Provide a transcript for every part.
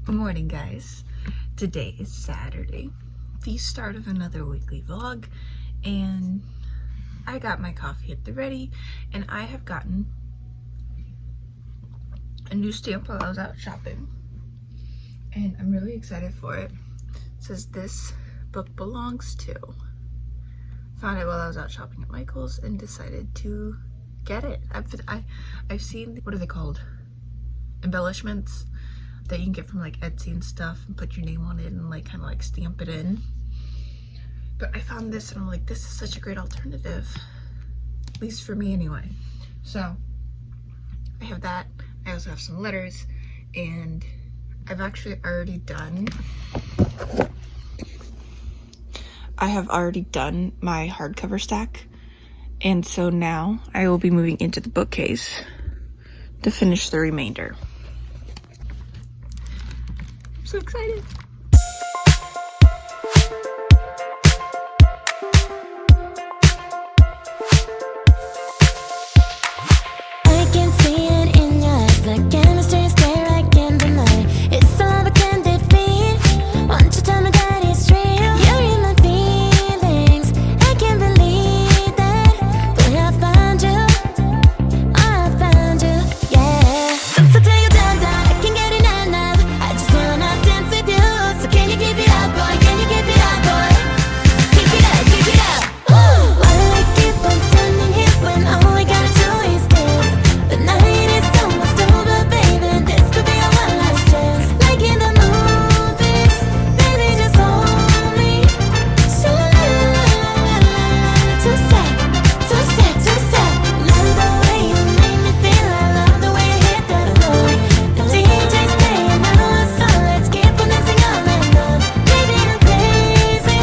Good morning, guys. Today is Saturday, the start of another weekly vlog, and I got my coffee at the ready, and I have gotten a new stamp while I was out shopping, and I'm really excited for it. It says, "This book belongs to." Found it while I was out shopping at Michael's and decided to get it. I've seen, what are they called? Embellishments that you can get from like Etsy and stuff, and put your name on it and like kind of like stamp it in. But I found this and I'm like, this is such a great alternative, at least for me anyway. So I have that. I also have some letters, and I've actually already done my hardcover stack, and so now I will be moving into the bookcase to finish the remainder. I'm so excited. I can see it in your eyes, like chemistry is there, I can't deny. It's all the candid feed. Won't you tell me that it's real? You're in my feelings, I can't believe that. Boy, I found you, yeah. So take it down, I can't get enough. I just wanna dance with you. So can you keep it up, boy? Can you keep it up, boy? Keep it up, keep it up. Why do we keep on standing here when all we gotta do is dance? The night is almost over, baby. This could be our one last chance. Like in the movies, baby, just hold me. So too sad, too sad, too sad. Love the way you make me feel. I love the way you hit that floor. The DJ's playing now, so let's keep on dancing all night long. Baby, I'm crazy.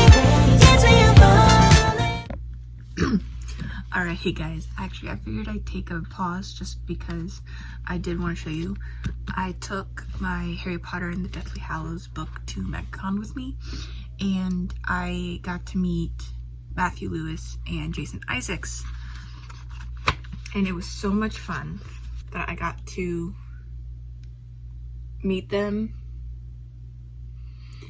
Yes, we are falling. Alright, hey guys, actually I figured I'd take a pause just because I did want to show you. I took my Harry Potter and the Deathly Hallows book to MegaCon with me, and I got to meet Matthew Lewis and Jason Isaacs, and it was so much fun that I got to meet them.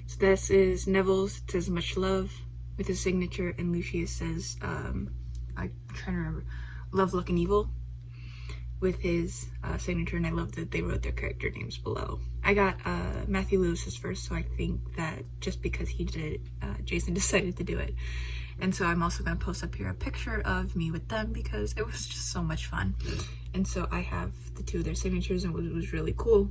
So this is Neville's, it says "Much Love" with his signature, and Lucius says I'm trying to remember, "Love, Luck, and Evil" with his signature, and I love that they wrote their character names below. I got Matthew Lewis's first, so I think that just because he did it, Jason decided to do it. And so I'm also going to post up here a picture of me with them because it was just so much fun. And so I have the two of their signatures, and what was really cool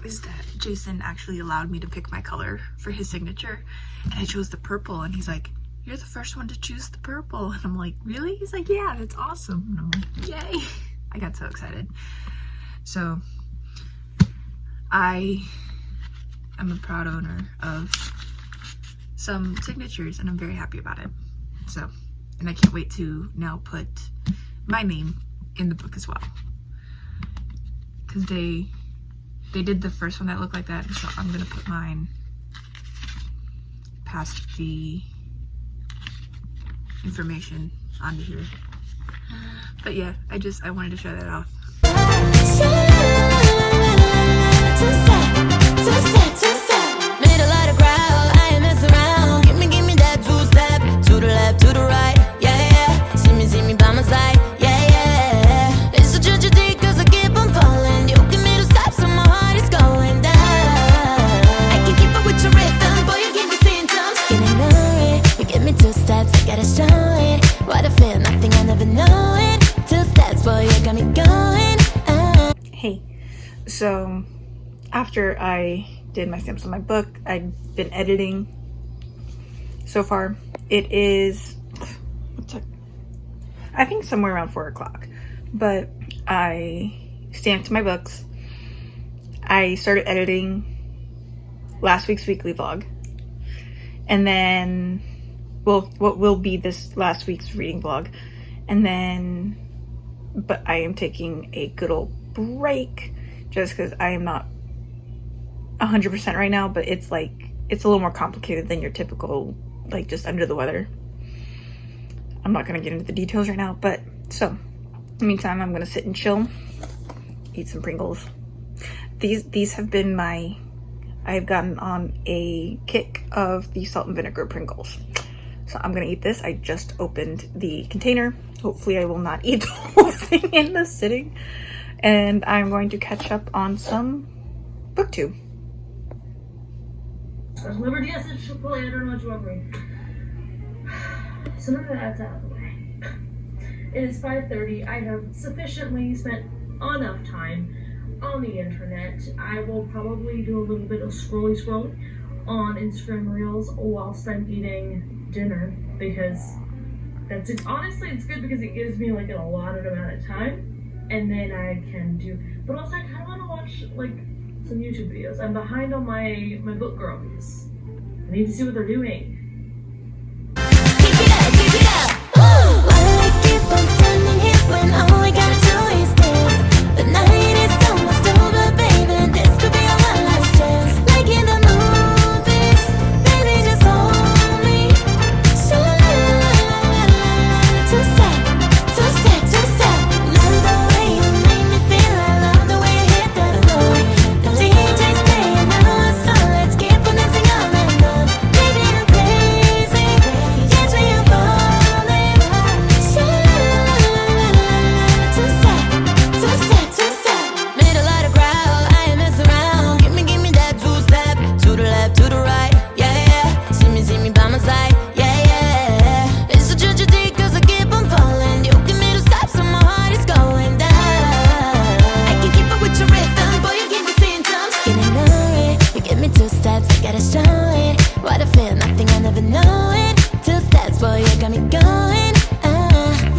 is that Jason actually allowed me to pick my color for his signature, and I chose the purple, and he's like, "You're the first one to choose the purple." And I'm like, "Really?" He's like, "Yeah, that's awesome." And I'm like, yay. I got so excited. So I am a proud owner of some signatures, and I'm very happy about it. So, and I can't wait to now put my name in the book as well, because they did the first one that looked like that, so I'm gonna put mine past the information onto here. But yeah, I wanted to show that off. Made a lot of crowd, I ain't mess around. Give me that two-step, to the left, to the right, yeah, yeah. See me by my side, yeah, yeah. It's a tragedy cause I keep on falling. You give me the steps and my heart is going down. I can keep up with your rhythm, boy, you give me symptoms. Can ignore it, you give me two steps, I gotta show it. What I feel, nothing I never know it. Two steps, boy, you got me going. Hey, so after I did my stamps on my book, I've been editing so far. It is, I think somewhere around 4 o'clock, but I stamped my books. I started editing last week's weekly vlog, and then, well, what will be this last week's reading vlog, and then, but I am taking a good old break just because I am not 100% right now, but it's like, it's a little more complicated than your typical, like, just under the weather. I'm not gonna get into the details right now, but so in the meantime, I'm gonna sit and chill, eat some Pringles, These have been I've gotten on a kick of the salt and vinegar Pringles. So I'm gonna eat this. I just opened the container. Hopefully I will not eat the whole thing in the sitting. And I'm going to catch up on some booktube. Liberty has a Chipotle, I don't know what you want from me. So now that that's out of the way. It is 5:30. I have sufficiently spent enough time on the internet. I will probably do a little bit of scrolling on Instagram Reels whilst I'm eating dinner, because honestly it's good because it gives me like an allotted amount of time, and then I can do, but also I kind of want to watch like some YouTube videos. I'm behind on my book girlies. I need to see what they're doing. Keep it up, keep it up. Why we keep on standing here when all we gotta do is dance? The night is almost over, baby. This could be our one last chance. Like in the movies, baby, just hold me. So too sad, too sad, too sad. Love the way you make me feel. I love the way you hit that floor. The DJ's playing now, so let's keep on dancing all night long. Baby, I'm crazy. Catch me up falling. So too sad, too sad, too sad. Made a lot of crowd, I ain't mess around. Give me that two-step. To the left, to the right, yeah, yeah. See me by my side, yeah, yeah. It's a tragedy cause I keep on falling. You give me the stop so my heart is going down. I can keep up with your rhythm, boy, you give me symptoms. Can ignore it, you give me two steps, I gotta show it. What I feel, nothing, I never know it. Two steps, boy, you got me going.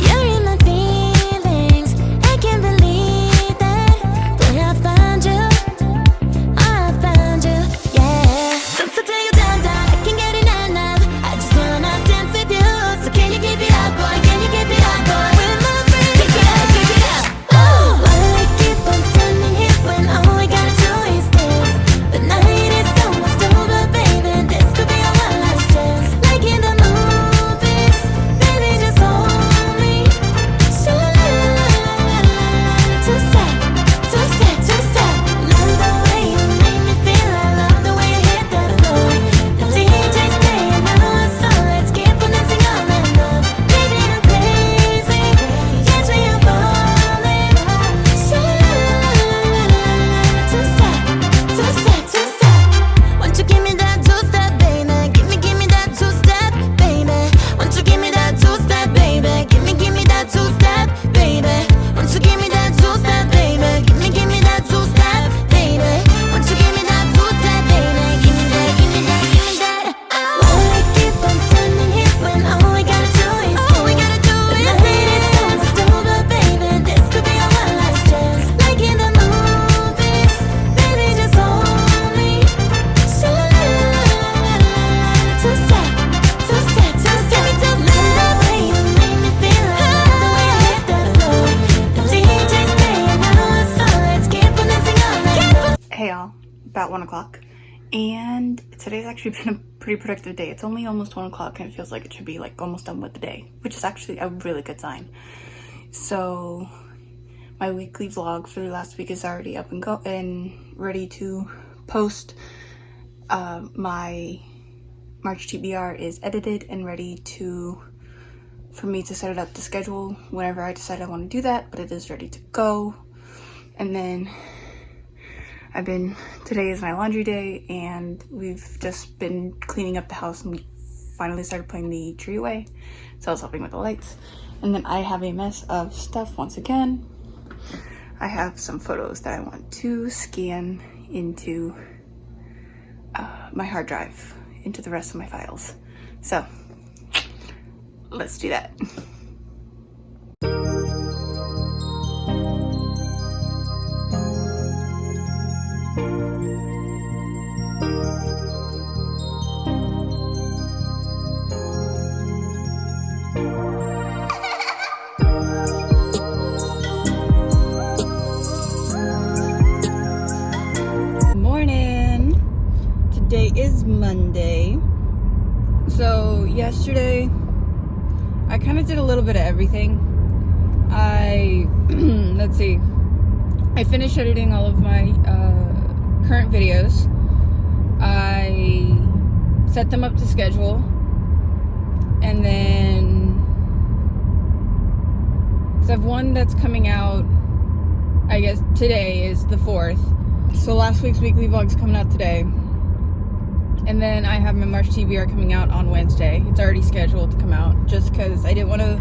You're in my feelings, I can't believe that. Boy, I found you, yeah. So till you down, I can't get enough. I just wanna dance with you. So can you keep it up, boy? Can you keep it up, boy? With my friends, keep it up, keep it up. Why we keep on standing here when all we gotta do is dance? The night is almost over, baby. This could be our one last chance. Like in the movies, baby, just hold me. So too sad, too sad, too sad. Love the way you make me feel. I love the way you hit that floor. The DJ's playing now, so let's keep on dancing all night long. Baby, I'm crazy. Catch me up falling. So too sad, too sad, too sad. Won't you give me that two-step, baby? Give me that two-step, baby. Won't you give me that two-step, baby? Give me that two-step, baby. Won't you give me that two-step, baby? Give me that two-step, baby. Won't you give me that two-step, baby? Give me that. Why we keep on standing here when all we gotta do is dance? The night is almost over, baby. This could be our one last chance. Like in the movies, baby, just hold me. So too sad, too sad, too sad. Love the way you make me feel. I love the way you hit that floor. The DJ's playing now, so let's keep on dancing all night. Hey y'all, about 1 o'clock. And today's actually been a pretty productive day. It's only almost 1 o'clock and it feels like it should be like almost done with the day, which is actually a really good sign. So my weekly vlog for the last week is already up and ready to post. My March TBR is edited and ready for me to set it up to schedule whenever I decide I want to do that, but it is ready to go. And then today is my laundry day, and we've just been cleaning up the house, and we finally started putting the tree away, so I was helping with the lights. And then I have a mess of stuff once again. I have some photos that I want to scan into my hard drive, into the rest of my files. So let's do that. Today is Monday. So yesterday I kind of did a little bit of everything. Let's see, I finished editing all of my current videos. I set them up to schedule, and then so I have one that's coming out, I guess today is the 4th. So last week's weekly vlog's coming out today. And then I have my March TBR coming out on Wednesday. It's already scheduled to come out just because I didn't want to...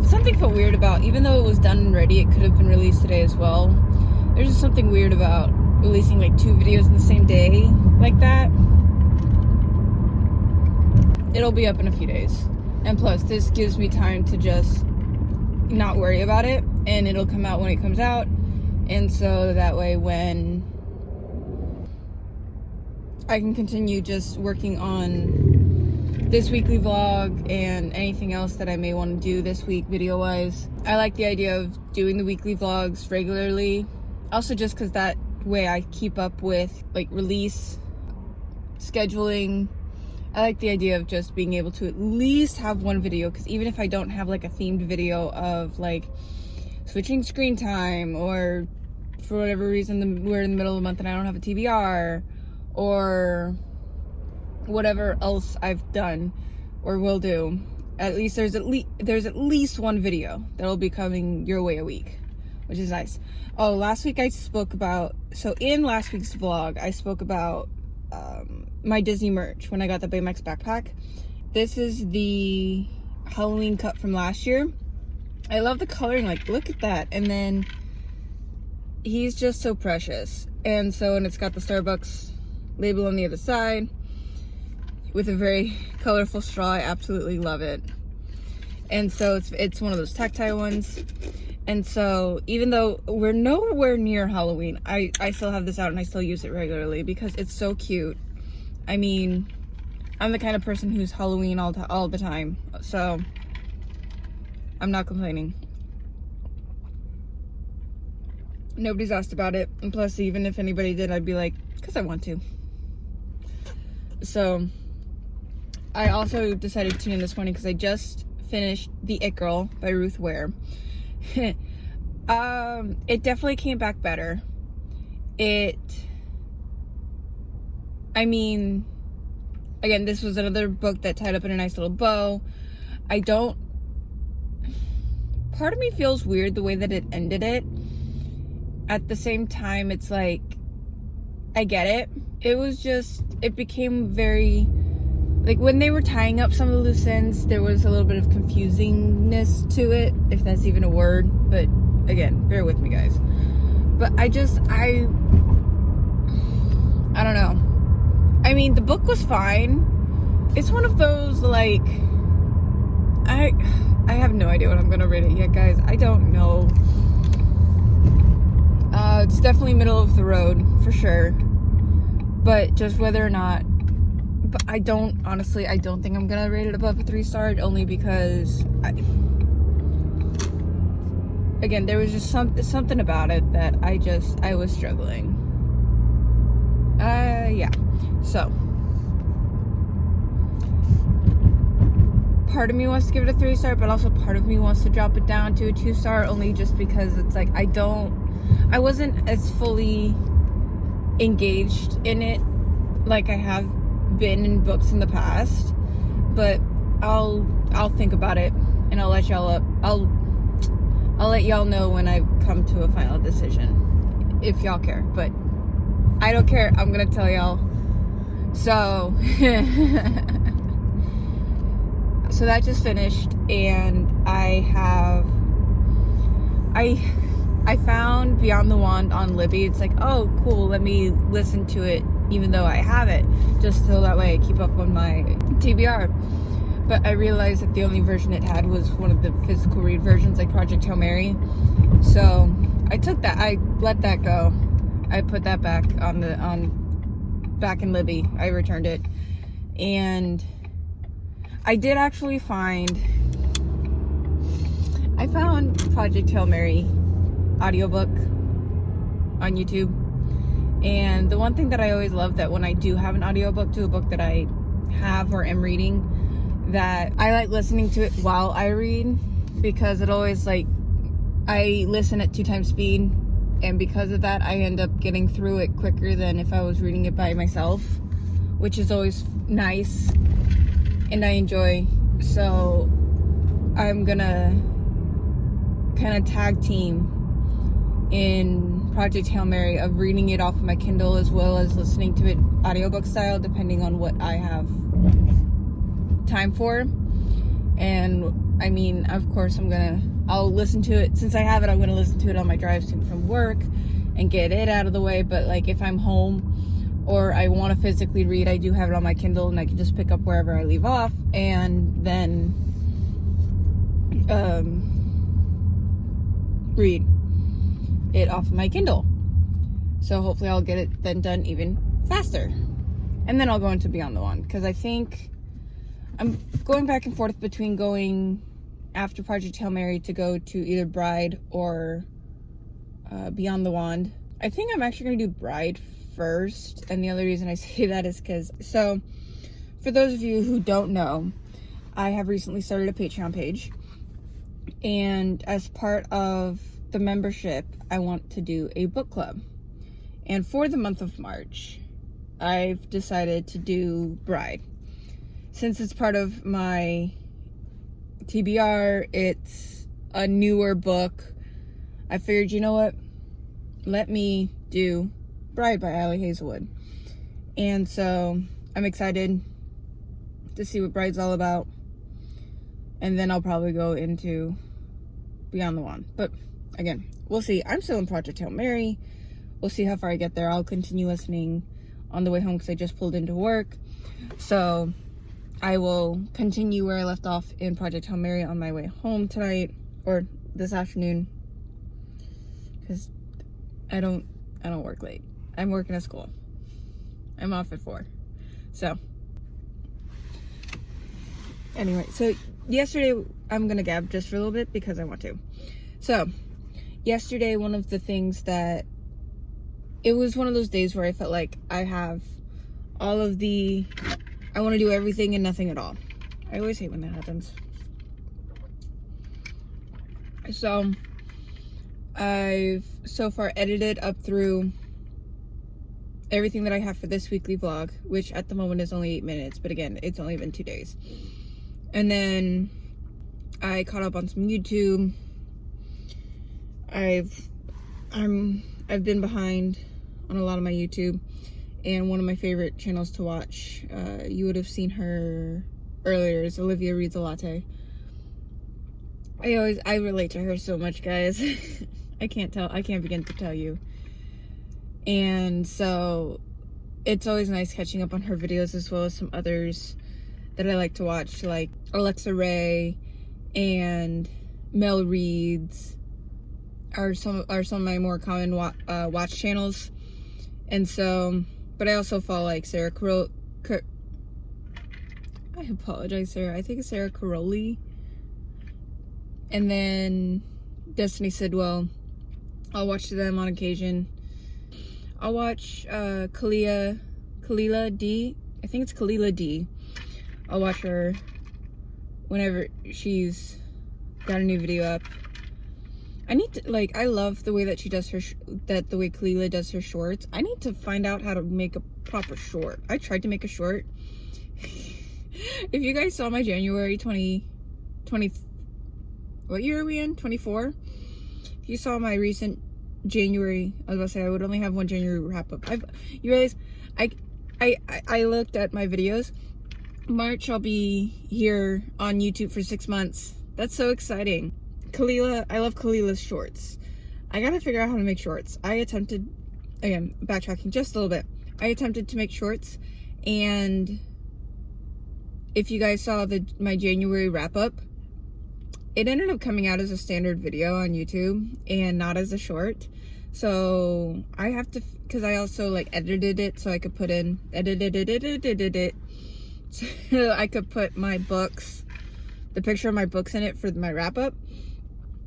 Something felt weird about, even though it was done and ready, it could have been released today as well. There's just something weird about releasing like 2 videos in the same day like that. It'll be up in a few days. And plus, this gives me time to just not worry about it, and it'll come out when it comes out. And so that way when I can continue just working on this weekly vlog and anything else that I may want to do this week video wise. I like the idea of doing the weekly vlogs regularly, also just because that way I keep up with like release scheduling. I like the idea of just being able to at least have one video, because even if I don't have like a themed video of like switching screen time, or for whatever reason we're in the middle of the month and I don't have a TBR, or whatever else I've done or will do, at least there's at least one video that'll be coming your way a week, which is nice. Oh, last week I spoke about, so in last week's vlog I spoke about my Disney merch when I got the Baymax backpack. This is the Halloween cut from last year. I love the coloring, like look at that. And then he's just so precious. And it's got the Starbucks label on the other side with a very colorful straw. I absolutely love it. And so it's one of those tactile ones. And so even though we're nowhere near Halloween, I still have this out and I still use it regularly because it's so cute. I mean, I'm the kind of person who's Halloween all the time, so I'm not complaining. Nobody's asked about it, and plus even if anybody did, I'd be like, because I want to. So I also decided to tune in this morning because I just finished The It Girl by Weir. It definitely came back better. I mean, again, this was another book that tied up in a nice little bow. Part of me feels weird the way that it ended it. At the same time, it's like, I get it. It became very, like when they were tying up some of the loose ends, there was a little bit of confusingness to it, if that's even a word. But again, bear with me, guys. But I don't know. I mean, the book was fine. It's one of those, like, I have no idea what I'm gonna rate it yet, guys. I don't know. It's definitely middle of the road, for sure. But just whether or not, but I don't think I'm gonna rate it above a 3-star, only because, again, there was just something about it that I was struggling. Yeah. So, part of me wants to give it a 3-star, but also part of me wants to drop it down to a 2-star, only just because it's like, I wasn't as fully engaged in it like I have been in books in the past. But I'll think about it and I'll let y'all I'll let y'all know when I come to a final decision, if y'all care. But I don't care, I'm gonna tell y'all. So so that just finished, and I found Beyond the Wand on Libby. It's like, oh cool, let me listen to it even though I have it, just so that way I keep up on my TBR. But I realized that the only version it had was one of the physical read versions, like Project Hail Mary. So I took that, I let that go. I put that back back in Libby. I returned it. And I did actually found Project Hail Mary audiobook on YouTube. And the one thing that I always love, that when I do have an audiobook to a book that I have or am reading, that I like listening to it while I read, because it always, like, I listen at 2 times speed and because of that I end up getting through it quicker than if I was reading it by myself, which is always nice and I enjoy. So I'm gonna kind of tag team in Project Hail Mary of reading it off of my Kindle as well as listening to it audiobook style, depending on what I have time for. And I mean, of course I'll listen to it, since I have it, I'm gonna listen to it on my drives to and from work and get it out of the way. But like if I'm home or I want to physically read, I do have it on my Kindle and I can just pick up wherever I leave off and then read it off of my Kindle. So hopefully I'll get it then done even faster. And then I'll go into Beyond the Wand, because I think I'm going back and forth between going after Project Hail Mary to go to either Bride or Beyond the Wand. I think I'm actually going to do Bride first, and the other reason I say that is because, so for those of you who don't know, I have recently started a Patreon page, and as part of the membership I want to do a book club. And for the month of March I've decided to do Bride. Since it's part of my TBR, it's a newer book, I figured, you know what, let me do Bride by Ali Hazelwood. And so I'm excited to see what Bride's all about, and then I'll probably go into Beyond the Wand. But again, we'll see. I'm still in Project Hail Mary. We'll see how far I get there. I'll continue listening on the way home because I just pulled into work. So I will continue where I left off in Project Hail Mary on my way home tonight, or this afternoon, because I don't work late. I'm working at school. I'm off at 4. So anyway, so yesterday, I'm gonna gab just for a little bit because I want to. So yesterday, one of the things that, it was one of those days where I felt like I have all of the, I want to do everything and nothing at all. I always hate when that happens. So I've so far edited up through everything that I have for this weekly vlog, which at the moment is only 8 minutes, but again, it's only been 2 days. And then I caught up on some YouTube. I've been behind on a lot of my YouTube, and one of my favorite channels to watch, you would have seen her earlier, is Olivia Reads a Latte. I relate to her so much, guys. I can't begin to tell you. And so it's always nice catching up on her videos, as well as some others that I like to watch, like Alexa Ray and Mel Reads are some of my more common watch channels. And so, but I also follow like Sarah Carol. I apologize, Sarah. I think it's Sarah Caroli. And then Destiny Sidwell. I'll watch them on occasion. I'll watch Kalila D. I think it's Kalila D. I'll watch her whenever she's got a new video up. I need to, like, I love the way that she does her, the way Kalila does her shorts. I need to find out how to make a proper short. I tried to make a short. If you guys saw my January 2020, what year are we in? 24? If you saw my recent January, I was gonna say I would only have one January wrap up. You realize, I looked at my videos. March, I'll be here on YouTube for 6 months. That's so exciting. Kalila, I love Kalila's shorts. I gotta figure out how to make shorts. I attempted, again, backtracking just a little bit. I attempted to make shorts, and if you guys saw my January wrap up, it ended up coming out as a standard video on YouTube and not as a short. So I have to, because I also like edited it so I could put in, so I could put my books, the picture of my books in it for my wrap up.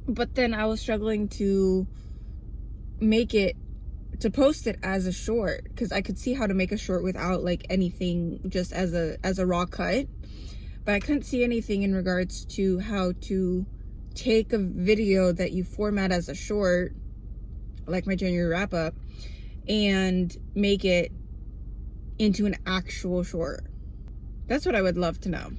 But then I was struggling to make it, to post it as a short, because I could see how to make a short without like anything, just as a raw cut. But I couldn't see anything in regards to how to take a video that you format as a short, like my January wrap up, and make it into an actual short. That's what I would love to know.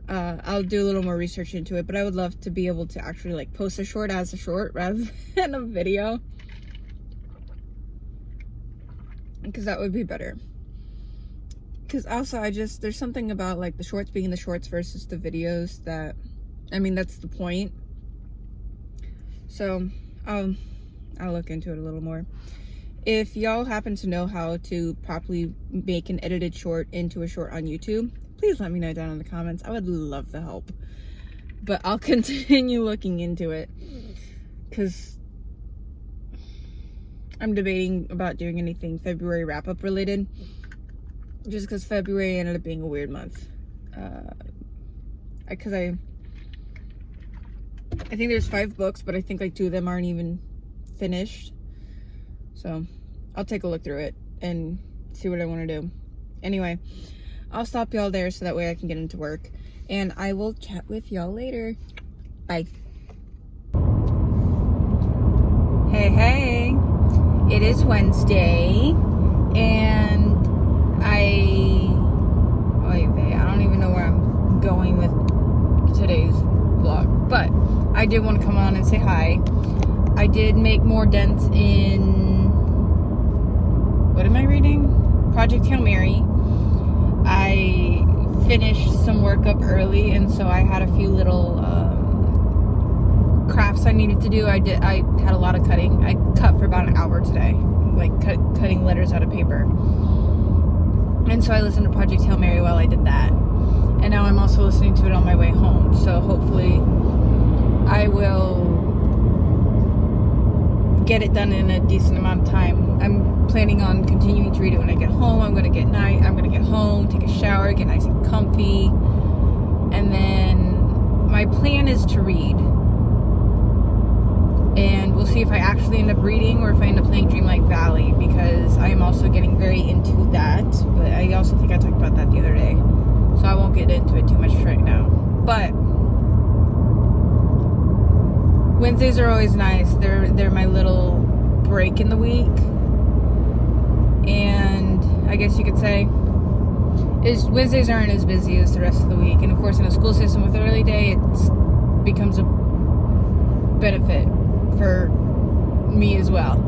I'll do a little more research into it, but I would love to be able to actually like post a short as a short rather than a video, because that would be better. Because also there's something about like the shorts being the shorts versus the videos that, I mean, that's the point. So I'll look into it a little more. If y'all happen to know how to properly make an edited short into a short on YouTube, please let me know down in the comments. I would love the help. But I'll continue looking into it, because I'm debating about doing anything February wrap-up related, just because February ended up being a weird month. Because I think there's 5 books, but I think like 2 of them aren't even finished. So I'll take a look through it and see what I want to do. Anyway, I'll stop y'all there so that way I can get into work. And I will chat with y'all later. Bye. Hey. It is Wednesday. And I don't even know where I'm going with today's vlog. But I did want to come on and say hi. I did make more dents in... What am I reading? Project Hail Mary. I finished some work up early, and so I had a few little crafts I needed to do. I had a lot of cutting. I cut for about an hour today, like cutting letters out of paper. And so I listened to Project Hail Mary while I did that. And now I'm also listening to it on my way home. So hopefully I will get it done in a decent amount of time. I'm planning on continuing to read it when I get home. I'm gonna get home, take a shower, get nice and comfy, and then my plan is to read. And we'll see if I actually end up reading or if I end up playing Dreamlight Valley, because I am also getting very into that. But I also think I talked about that the other day, so I won't get into it too much right now. But Wednesdays are always nice. They're my little break in the week. And I guess you could say Wednesdays aren't as busy as the rest of the week. And of course, in a school system with an early day, it becomes a benefit for me as well.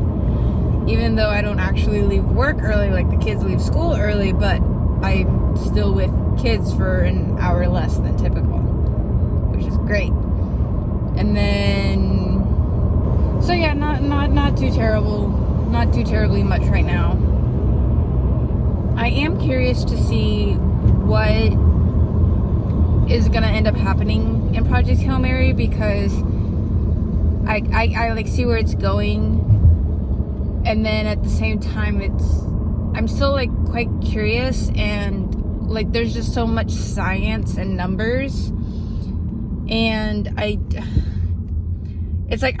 Even though I don't actually leave work early, like the kids leave school early, but I'm still with kids for an hour less than typical, which is great. And then, so yeah, not too terrible, not too terribly much right now. I am curious to see what is gonna end up happening in Project Hail Mary, because I like see where it's going, and then at the same time I'm still like quite curious, and like there's just so much science and numbers, and it's like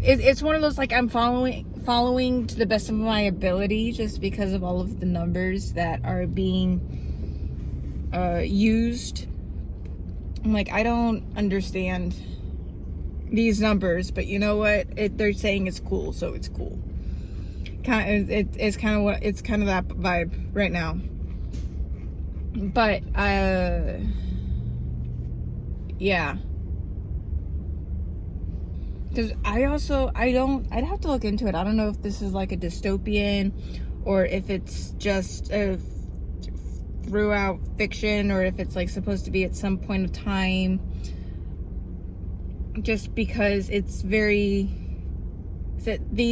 it's one of those, like, I'm following to the best of my ability, just because of all of the numbers that are being used. I'm like, I don't understand these numbers, but you know what? They're saying it's cool, so it's cool. It's kind of that vibe right now. But yeah. Because I'd have to look into it. I don't know if this is like a dystopian, or if it's just a throughout fiction, or if it's like supposed to be at some point of time. Just because the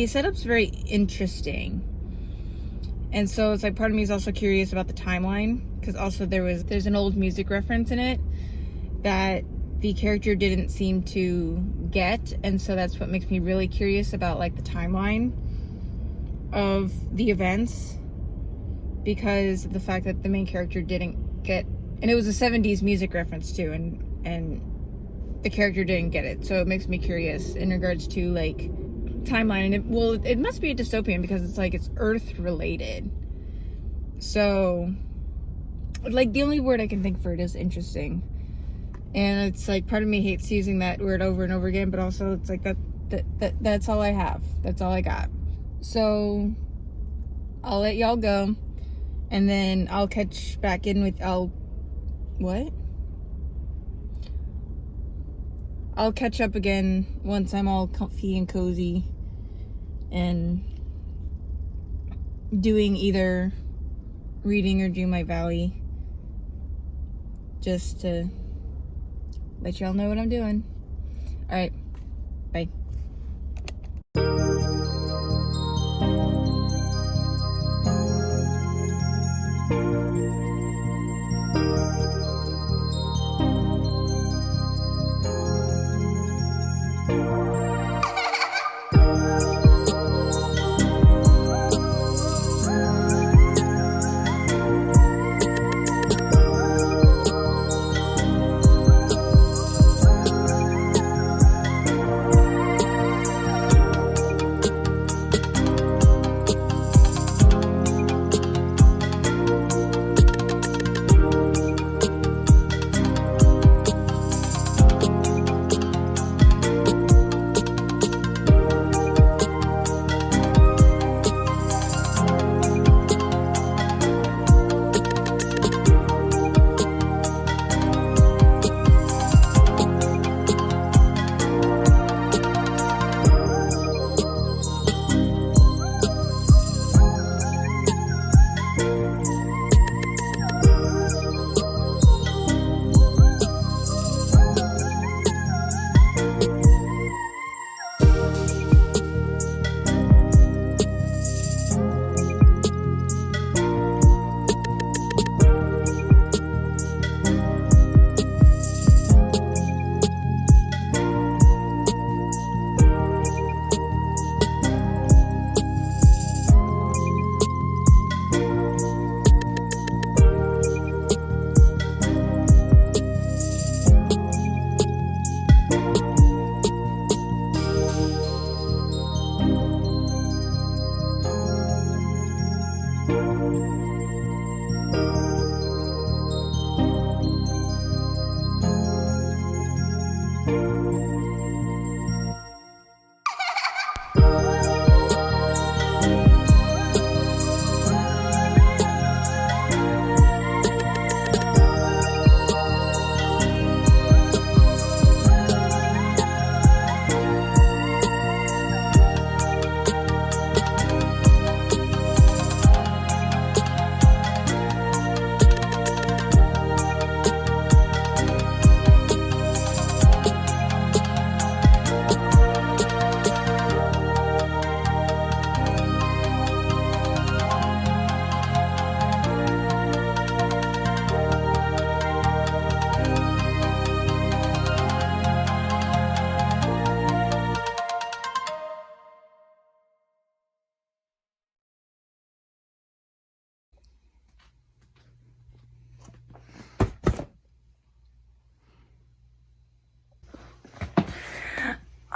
setup's very interesting. And so it's like, part of me is also curious about the timeline, because also there's an old music reference in it that the character didn't seem to get, and so that's what makes me really curious about like the timeline of the events, because of the fact that the main character didn't get, and it was a 70s music reference too, and the character didn't get it, so it makes me curious in regards to like timeline. And it must be a dystopian, because it's like it's Earth related, so like the only word I can think for it is interesting. And it's like, part of me hates using that word over and over again, but also it's like that's all I have. That's all I got. So I'll let y'all go, and then I'll catch back in with I'll catch up again once I'm all comfy and cozy and doing either reading or Dreamlight Valley, just to let y'all know what I'm doing. All right, bye.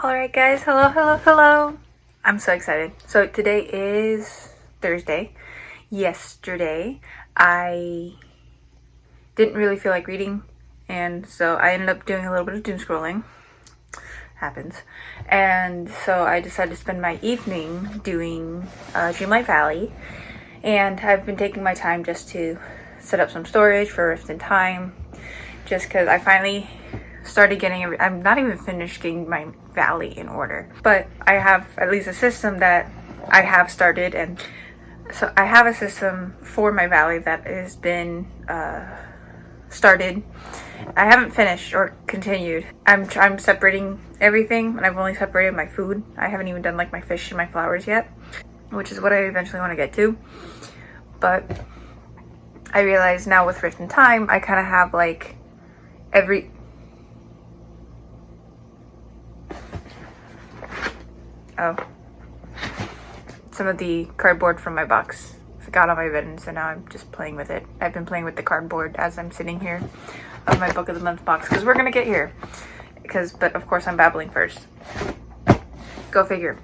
Alright guys, hello. I'm so excited. So today is Thursday. Yesterday, I didn't really feel like reading, and so I ended up doing a little bit of doom scrolling. Happens. And so I decided to spend my evening doing Dreamlight Valley, and I've been taking my time just to set up some storage for Rift in Time, just because I finally started getting I'm not even finished getting my valley in order, but I have at least a system that I have started, and so I have a system for my valley that has been started. I haven't finished or continued. I'm separating everything, and I've only separated my food. I haven't even done like my fish and my flowers yet, which is what I eventually want to get to. But I realize now with Rift in Time, I kind of have like some of the cardboard from my box got on my bed, and so now I'm just playing with it. I've been playing with the cardboard as I'm sitting here of my book of the month box, because we're gonna get here. But of course I'm babbling first. Go figure.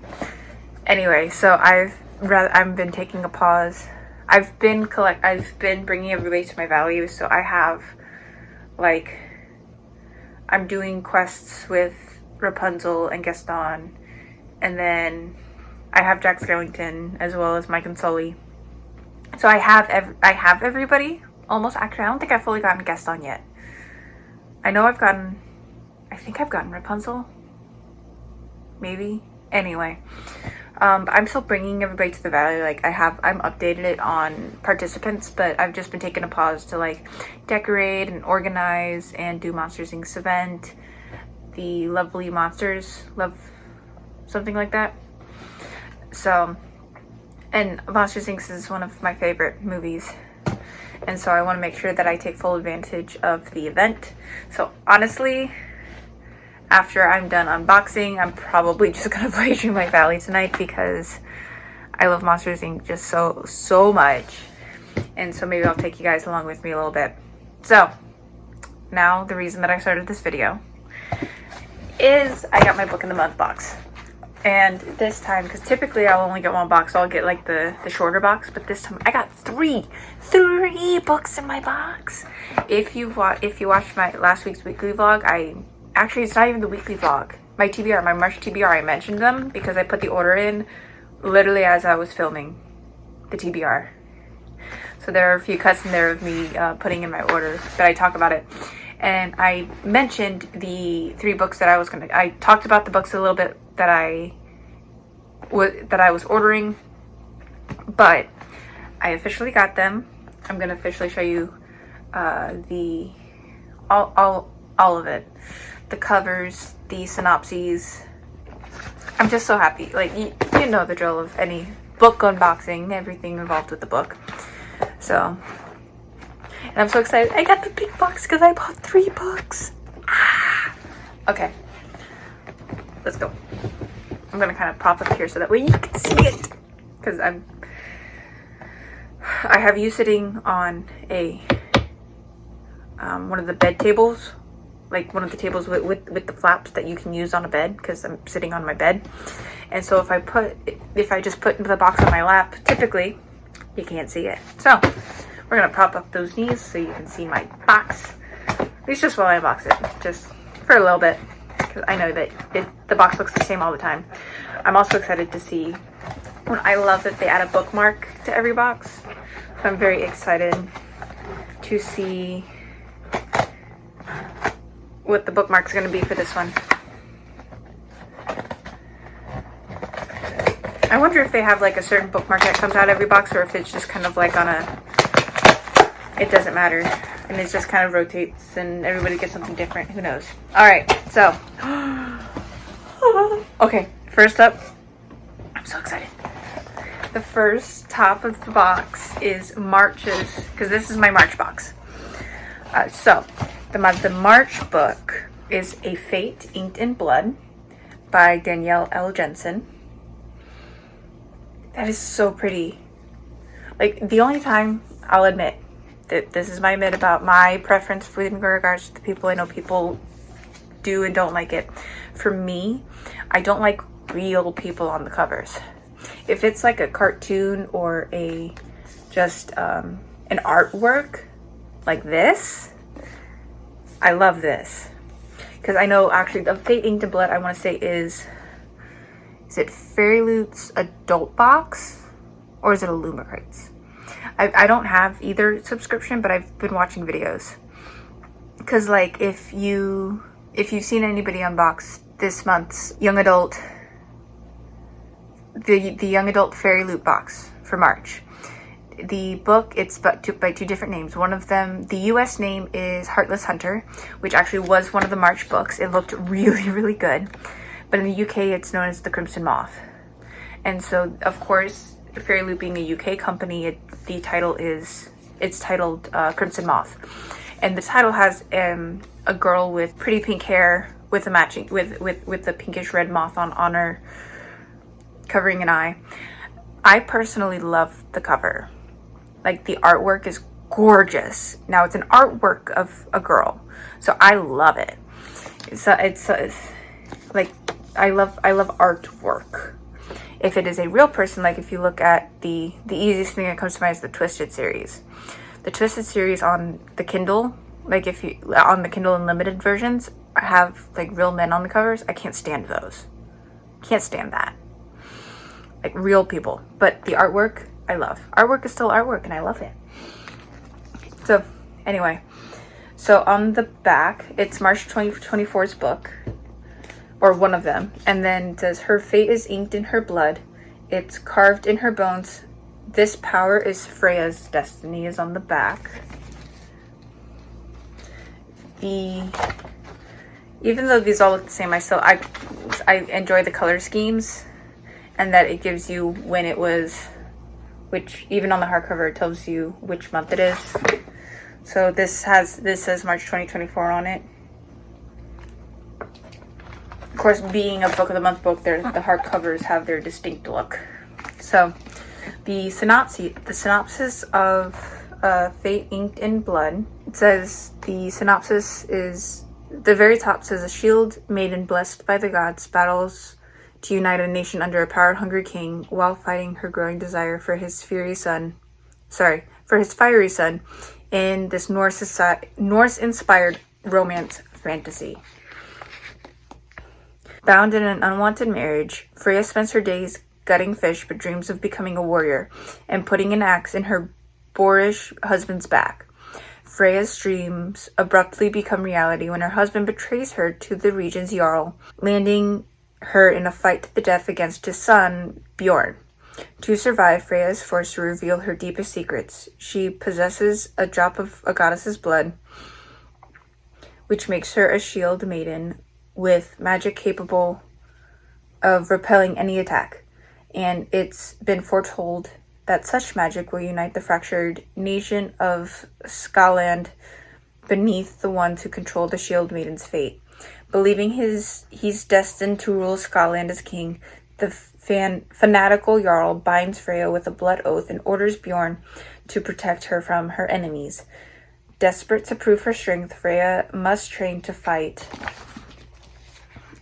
Anyway, so I've been taking a pause. I've been bringing everybody to my values, so I have I'm doing quests with Rapunzel and Gaston and then I have Jack Skellington as well as Mike and Sully. So I have everybody almost. Actually, I don't think I've fully gotten Gaston yet. I think I've gotten Rapunzel, maybe. Anyway, but I'm still bringing everybody to the valley. Like I'm updated it on participants, but I've just been taking a pause to like decorate and organize and do Monsters Inc.'s event, the Lovely Monsters, something like that. So, and Monsters Inc. is one of my favorite movies. And so I want to make sure that I take full advantage of the event. So honestly, after I'm done unboxing, I'm probably just going to play Dreamlight Valley tonight because I love Monsters Inc. just so much. And so maybe I'll take you guys along with me a little bit. So now the reason that I started this video is I got my book in the month box. And this time, because typically I'll only get one box, so I'll get like the shorter box, but this time I got three books in my box. If you watched my last week's weekly vlog, actually it's not even the weekly vlog, my TBR, my March TBR, I mentioned them because I put the order in literally as I was filming the TBR. So there are a few cuts in there of me putting in my order, but I talk about it. And I mentioned the 3 books that I talked about the books a little bit that I was ordering, but I officially got them. I'm gonna officially show you all of it, the covers, the synopses. I'm just so happy. Like you know the drill of any book unboxing, everything involved with the book. So, and I'm so excited. I got the big box because I bought 3 books. Okay, let's go. I'm gonna kind of prop up here so that way you can see it, because I have you sitting on a one of the bed tables, like one of the tables with the flaps that you can use on a bed, because I'm sitting on my bed. And so if I just put the box on my lap, typically you can't see it. So we're gonna prop up those knees so you can see my box, at least just while I unbox it, just for a little bit, because I know that the box looks the same all the time. I'm also excited to see, I love that they add a bookmark to every box. So I'm very excited to see what the bookmark's going to be for this one. I wonder if they have like a certain bookmark that comes out every box, or if it's just kind of like on a, it doesn't matter, and it just kind of rotates and everybody gets something different. Who knows? All right, so okay, first up, I'm so excited. The first top of the box is March's, because this is my March box. So the March book is A Fate Inked in Blood by Dannielle Jenson. That is so pretty. Like, the only time, I'll admit that this is my admit about my preference with regards to the people. I know people do and don't like it. For me, I don't like real people on the covers. If it's like a cartoon or an artwork like this, I love this. Because I know actually the Fate Inked in Blood, I want to say is it Fairy Loot's adult box, or is it Illumicrates? I don't have either subscription, but I've been watching videos. Because like if you've seen anybody unbox this month's young adult, the young adult Fairy Loot box for March, the book, it's by 2 different names. One of them, the US name is Heartless Hunter, which actually was one of the March books. It looked really, really good. But in the UK, it's known as The Crimson Moth. And so, of course, Fairy Loot being a UK company, it's titled Crimson Moth. And the title has a girl with pretty pink hair with a matching, with the pinkish red moth on her, covering an eye. I personally love the cover. Like, the artwork is gorgeous. Now, it's an artwork of a girl, so I love it. So it's like, I love artwork. If it is a real person, like if you look at the easiest thing that comes to mind is the Twisted series. The Twisted series on the Kindle, like on the Kindle Unlimited versions, have like real men on the covers. I can't stand those. Can't stand that. Like real people. But the artwork, I love. Artwork is still artwork and I love it. So anyway, so on the back, it's March 2024's book, or one of them. And then it says, her fate is inked in her blood. It's carved in her bones. This power is Freya's destiny is on the back. Even though these all look the same, I enjoy the color schemes, and that it gives you when it was, which even on the hardcover it tells you which month it is. So this says March 2024 on it. Of course, being a book of the month book, the hardcovers have their distinct look. So the synopsis of Fate Inked in Blood. It says the synopsis is, the very top says, a shield maiden blessed by the gods battles to unite a nation under a power-hungry king while fighting her growing desire for his fiery son in this Norse-inspired romance fantasy. Bound in an unwanted marriage, Freya spends her days gutting fish but dreams of becoming a warrior and putting an axe in her boorish husband's back. Freya's dreams abruptly become reality when her husband betrays her to the region's Jarl, landing her in a fight to the death against his son, Bjorn. To survive, Freya is forced to reveal her deepest secrets. She possesses a drop of a goddess's blood, which makes her a shield maiden with magic capable of repelling any attack. And it's been foretold that such magic will unite the fractured nation of Skaland beneath the ones who control the Shield Maiden's fate. Believing he's destined to rule Skaland as king, the fanatical Jarl binds Freya with a blood oath and orders Bjorn to protect her from her enemies. Desperate to prove her strength, Freya must train to fight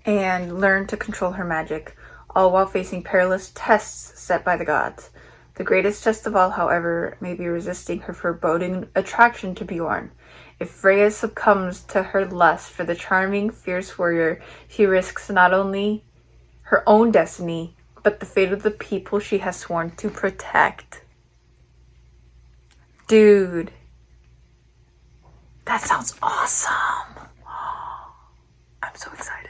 and learn to control her magic, all while facing perilous tests set by the gods. The greatest test of all, however, may be resisting her foreboding attraction to Bjorn. If Freya succumbs to her lust for the charming, fierce warrior, she risks not only her own destiny, but the fate of the people she has sworn to protect. Dude, that sounds awesome. I'm so excited.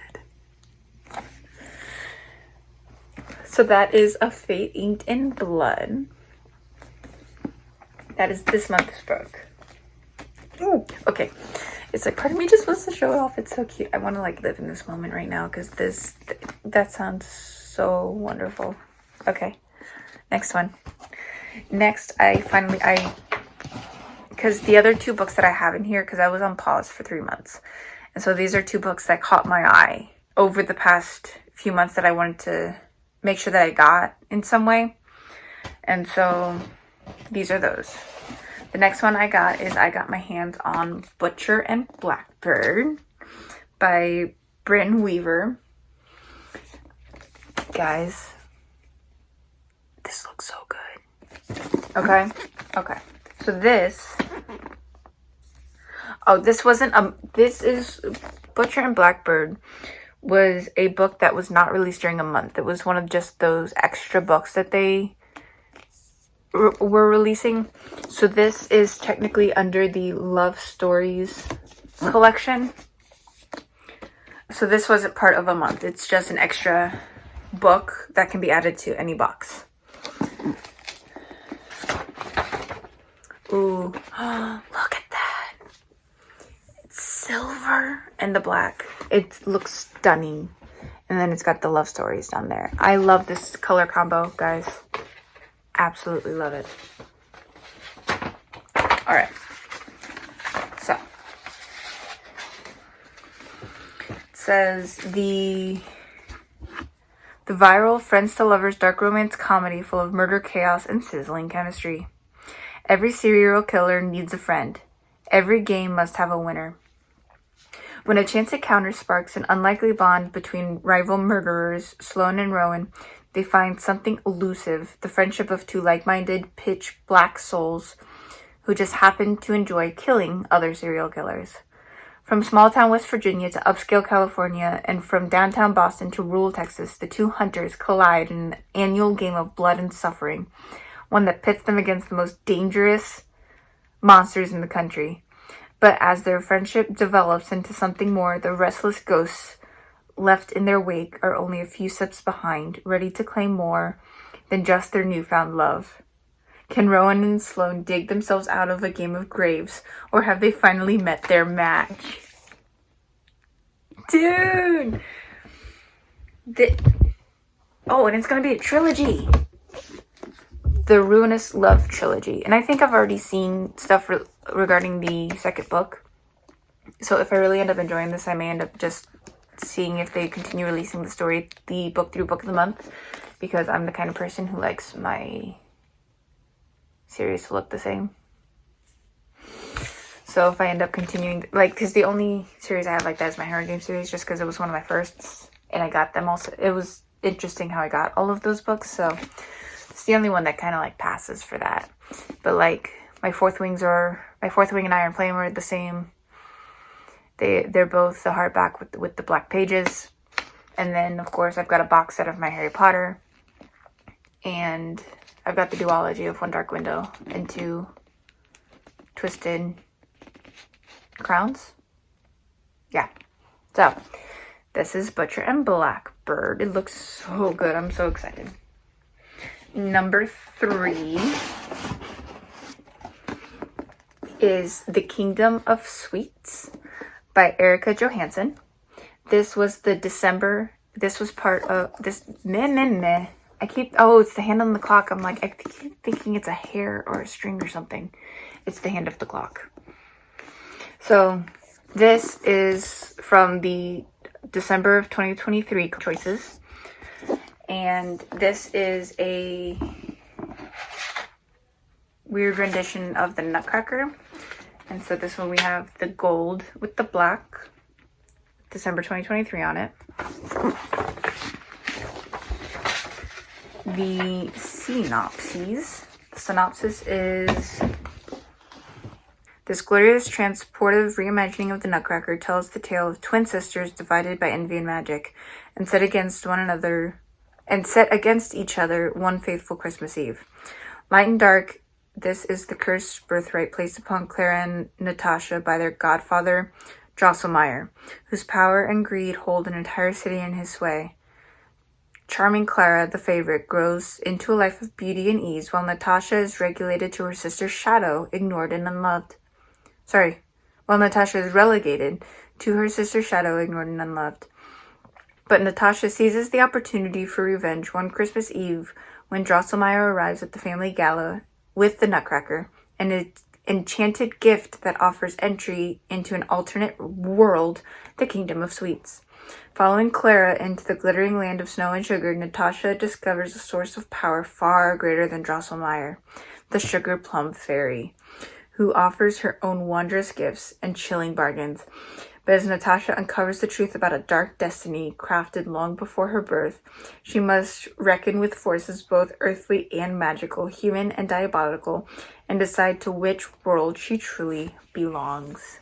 So that is A Fate Inked in Blood. That is this month's book. Ooh, okay. It's like part of me just wants to show it off. It's so cute. I want to like live in this moment right now because that sounds so wonderful. Okay. Next one. Next, because the other two books that I have in here, because I was on pause for 3 months. And so these are two books that caught my eye over the past few months that I wanted to make sure that I got in some way. And so these are those. The next one I got my hands on Butcher and Blackbird by Brynne Weaver. Guys, this looks so good. Okay. So this is Butcher and Blackbird was a book that was not released during a month. It was one of just those extra books that they were releasing. So this is technically under the Love Stories collection. So this wasn't part of a month. It's just an extra book that can be added to any box. Ooh, look at that. It's silver and the black. It looks stunning. And then it's got the love stories down there. I love this color combo, guys. Absolutely love it. All right. So it says the viral Friends to Lovers dark romance comedy full of murder, chaos, and sizzling chemistry. Every serial killer needs a friend. Every game must have a winner. When a chance encounter sparks an unlikely bond between rival murderers, Sloane and Rowan, they find something elusive, the friendship of two like-minded, pitch black souls who just happen to enjoy killing other serial killers. From small-town West Virginia to upscale California, and from downtown Boston to rural Texas, the two hunters collide in an annual game of blood and suffering, one that pits them against the most dangerous monsters in the country. But as their friendship develops into something more, the restless ghosts left in their wake are only a few steps behind, ready to claim more than just their newfound love. Can Rowan and Sloane dig themselves out of a game of graves, or have they finally met their match? Dude! Oh, and it's gonna be a trilogy! The Ruinous Love Trilogy. And I think I've already seen stuff regarding the second book. So if I really end up enjoying this, I may end up just seeing if they continue releasing the story, the book through book of the month. Because I'm the kind of person who likes my series to look the same. So if I end up continuing, like, because the only series I have like that is my Hunger Games series, just because it was one of my firsts, and I got them also. It was interesting how I got all of those books, so it's the only one that kind of like passes for that. But like my Fourth Wing and Iron Flame are the same. They're both the hardback with the black pages, and then of course I've got a box set of my Harry Potter, and I've got the duology of One Dark Window and two Twisted Crowns. Yeah. So, this is Butcher and Blackbird. It looks so good. I'm so excited. Number 3 is The Kingdom of Sweets by Erika Johansen. This was the December. This was part of this. It's the hand on the clock. I'm like, I keep thinking it's a hair or a string or something. It's the hand of the clock. So this is from the December of 2023 choices. And this is a weird rendition of the Nutcracker. And so this one we have the gold with the black, December 2023 on it. The synopsis. The synopsis is: this glorious, transportive reimagining of the Nutcracker tells the tale of twin sisters divided by envy and magic, and set against each other one faithful Christmas Eve. Light and dark, this is the cursed birthright placed upon Clara and Natasha by their godfather, Drosselmeyer, whose power and greed hold an entire city in his sway. Charming Clara, the favorite, grows into a life of beauty and ease, while Natasha is relegated to her sister's shadow, ignored and unloved. But Natasha seizes the opportunity for revenge one Christmas Eve when Drosselmeyer arrives at the family gala with the Nutcracker, an enchanted gift that offers entry into an alternate world, the Kingdom of Sweets. Following Clara into the glittering land of snow and sugar, Natasha discovers a source of power far greater than Drosselmeyer, the Sugar Plum Fairy, who offers her own wondrous gifts and chilling bargains. But as Natasha uncovers the truth about a dark destiny crafted long before her birth, she must reckon with forces both earthly and magical, human and diabolical, and decide to which world she truly belongs.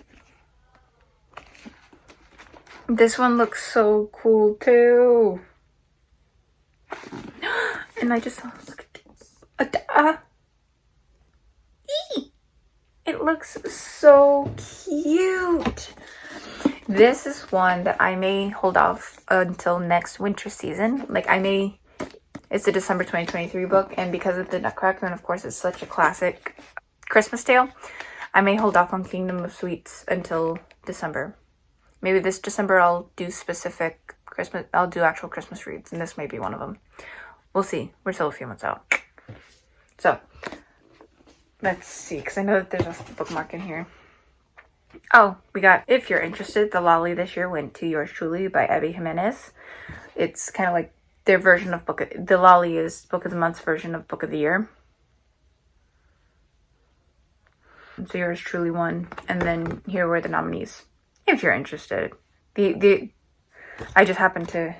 This one looks so cool too. And I just look at it looks so cute. This is one that I may hold off until next winter season. It's a December 2023 book, and because of the Nutcracker, and of course it's such a classic Christmas tale, I may hold off on Kingdom of Sweets until December. Maybe this December I'll do actual Christmas reads, and this may be one of them. We'll see. We're still a few months out. So, let's see, because I know that there's a bookmark in here. Oh, we got, if you're interested, The Lolly this year went to Yours Truly by Abby Jimenez. It's kind of like their version of The Lolly is Book of the Month's version of Book of the Year. So Yours Truly won, and then here were the nominees. If you're interested. I just happened to...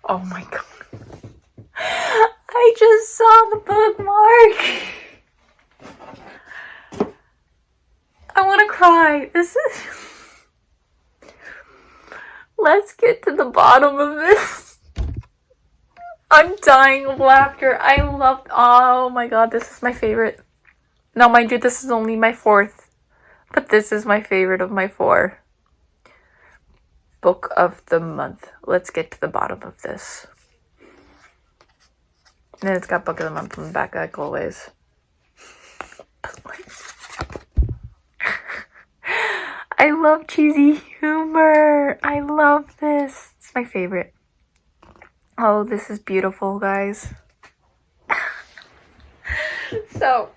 Oh my god. I just saw the bookmark. right, this is... Let's get to the bottom of this. I'm dying of laughter. I love... Oh my god, this is my favorite. Now, mind you, this is only my 4th. But this is my favorite of my 4. Book of the month. Let's get to the bottom of this. And then it's got book of the month on the back, like always. I love cheesy humor. I love this. It's my favorite. Oh, this is beautiful, guys. So,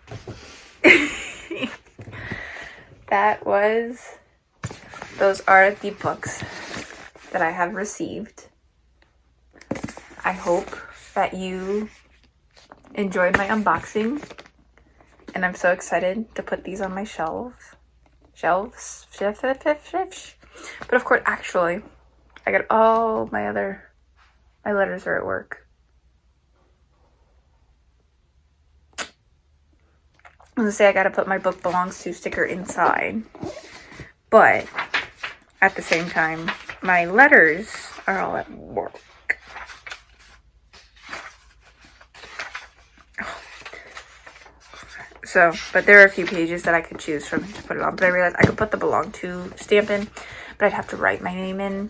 those are the books that I have received. I hope that you enjoyed my unboxing, and I'm so excited to put these on my shelves. But of course, actually, I got all my letters are at work. I was gonna say I gotta put my book belongs to sticker inside, but at the same time, my letters are all at work. So, but there are a few pages that I could choose from to put it on. But I realized I could put the belong to stamp in, but I'd have to write my name in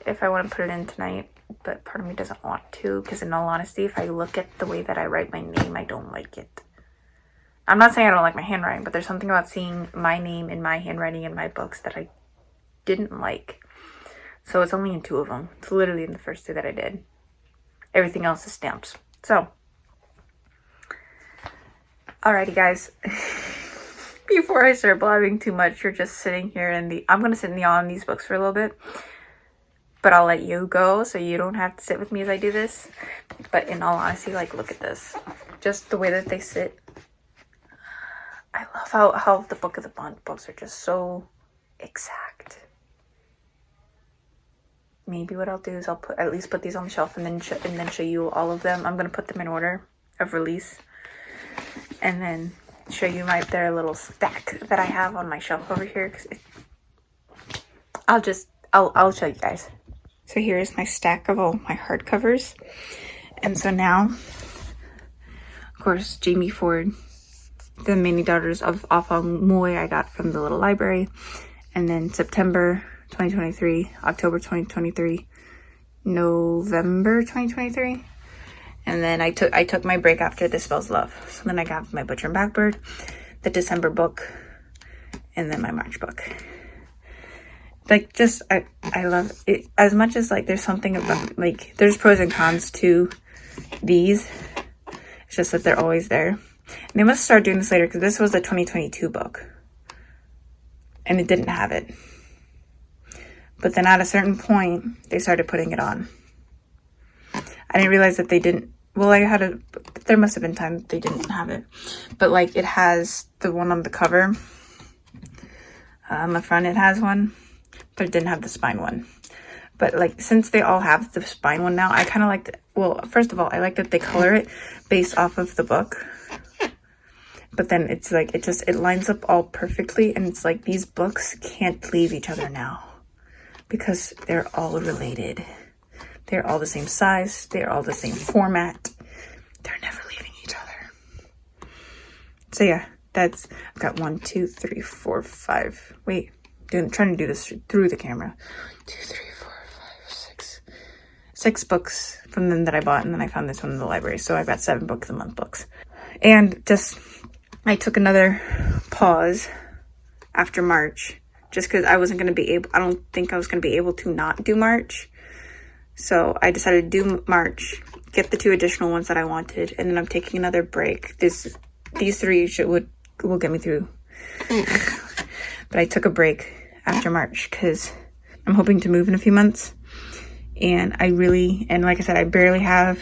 if I want to put it in tonight. But part of me doesn't want to, because in all honesty, if I look at the way that I write my name, I don't like it. I'm not saying I don't like my handwriting, but there's something about seeing my name in my handwriting in my books that I didn't like. So it's only in 2 of them. It's literally in the first 2 that I did. Everything else is stamps. So, alrighty guys, before I start blabbing too much, you're just sitting here I'm going to sit in the awe on these books for a little bit, but I'll let you go so you don't have to sit with me as I do this. But in all honesty, like, look at this. Just the way that they sit. I love how the Book of the Month books are just so exact. Maybe what I'll do is I'll at least put these on the shelf and then show you all of them. I'm going to put them in order of release. And then show you their little stack that I have on my shelf over here. I'll show you guys. So here's my stack of all my hardcovers. And so now, of course, Jamie Ford, The Many Daughters of Alpha Moy, I got from the little library. And then September 2023, October 2023, November 2023. And then I took my break after This Spells Love. So then I got my Butcher and Blackbird, the December book, and then my March book. Like, just, I love it. As much as, like, there's something about, like, there's pros and cons to these. It's just that they're always there. And they must start doing this later, because this was a 2022 book. And it didn't have it. But then at a certain point, they started putting it on. I didn't realize that they didn't. Well, there must have been time they didn't have it. But, like, it has the one on the cover. On the front, it has one. But it didn't have the spine one. But, like, since they all have the spine one now, I kind of like it. Well, first of all, I like that they color it based off of the book. But then it's, like, it lines up all perfectly. And it's, like, these books can't leave each other now. Because they're all related. They're all the same size. They're all the same format. They're never leaving each other. So yeah, I've got 1, 2, 3, 4, 5. Wait, I'm trying to do this through the camera. 2, 3, 4, 5, 6. 6 books from them that I bought, and then I found this one in the library. So I've got 7 Book of the Month books. And I took another pause after March, just because I don't think I was going to be able to not do March. So I decided to do March, get the 2 additional ones that I wanted, and then I'm taking another break. These 3 will get me through. But I took a break after March because I'm hoping to move in a few months. And like I said, I barely have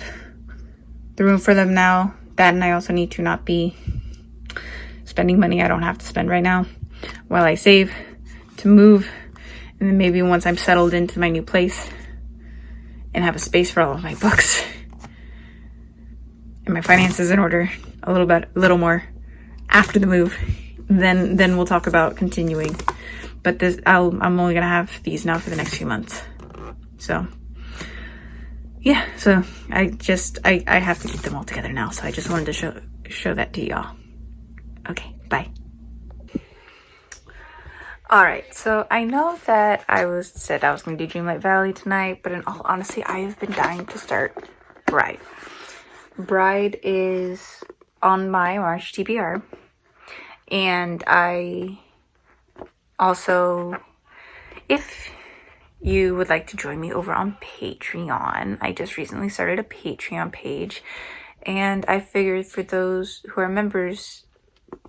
the room for them now. That, and I also need to not be spending money I don't have to spend right now while I save to move. And then maybe once I'm settled into my new place and have a space for all of my books and my finances in order a little more after the move, then we'll talk about continuing but I'm only gonna have these now for the next few months. So yeah, so I have to keep them all together now. So I just wanted to show that to y'all. Okay, bye. All right, so I know that I said I was gonna do Dreamlight Valley tonight, but in all honesty, I have been dying to start Bride. Bride is on my March TBR, and I also, if you would like to join me over on Patreon, I just recently started a Patreon page, and I figured for those who are members,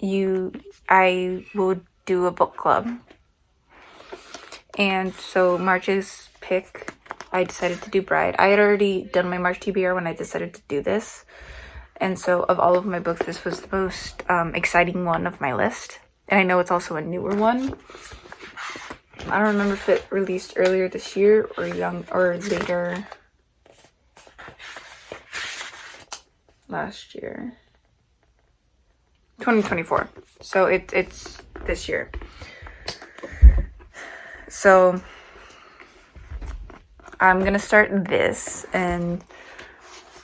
I will do a book club. And so March's pick, I decided to do Bride. I had already done my March TBR when I decided to do this. And so of all of my books, this was the most exciting one of my list. And I know it's also a newer one. I don't remember if it released earlier this year or later last year. 2024. So it's this year. So I'm gonna start this and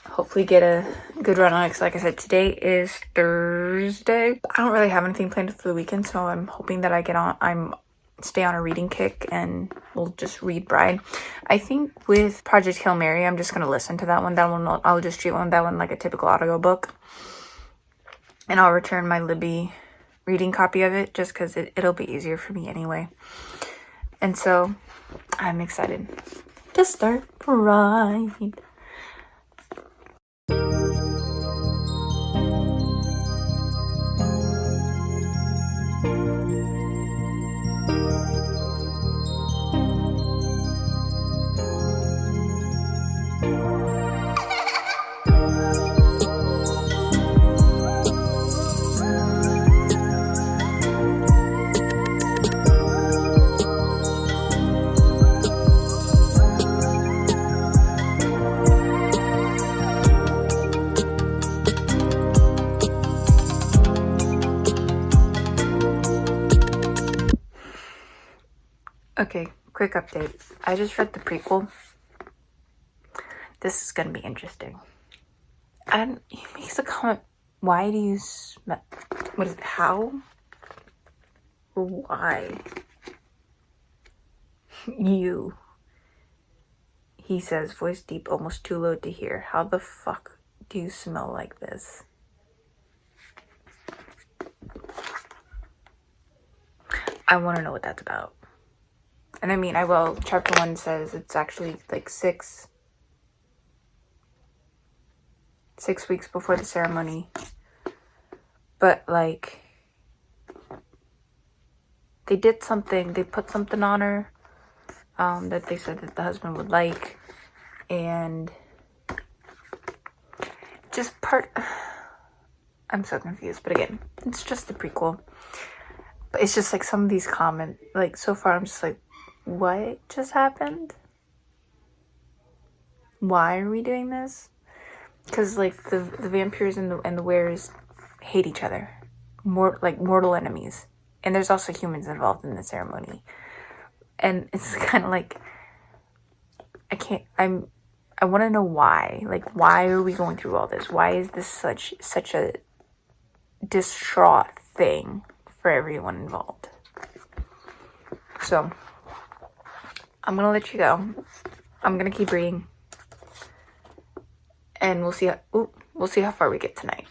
hopefully get a good run on it, because like I said, today is Thursday. I don't really have anything planned for the weekend, so I'm hoping that I stay on a reading kick and we'll just read Bride. I think with Project Hail Mary, I'm just gonna listen to that one. I'll just treat that one like a typical audiobook, and I'll return my Libby reading copy of it just because it'll be easier for me anyway. And so I'm excited to start Bride. Okay, quick update. I just read the prequel. This is gonna be interesting. And he makes a comment, why do you smell? What is it? How? Or why? You. He says, voice deep, almost too low to hear. How the fuck do you smell like this? I want to know what that's about. And I mean, chapter 1 says it's actually like six weeks before the ceremony. But like, they put something on her that they said that the husband would like. And I'm so confused. But again, it's just the prequel. But it's just like some of these comments, like so far I'm just like, what just happened? Why are we doing this? Because like the vampires and the Weirs hate each other, mortal enemies, and there's also humans involved in the ceremony, and it's kind of like I want to know why. Like, why are we going through all this? Why is this such a distraught thing for everyone involved? So I'm gonna let you go. I'm gonna keep reading, and we'll see how far we get tonight.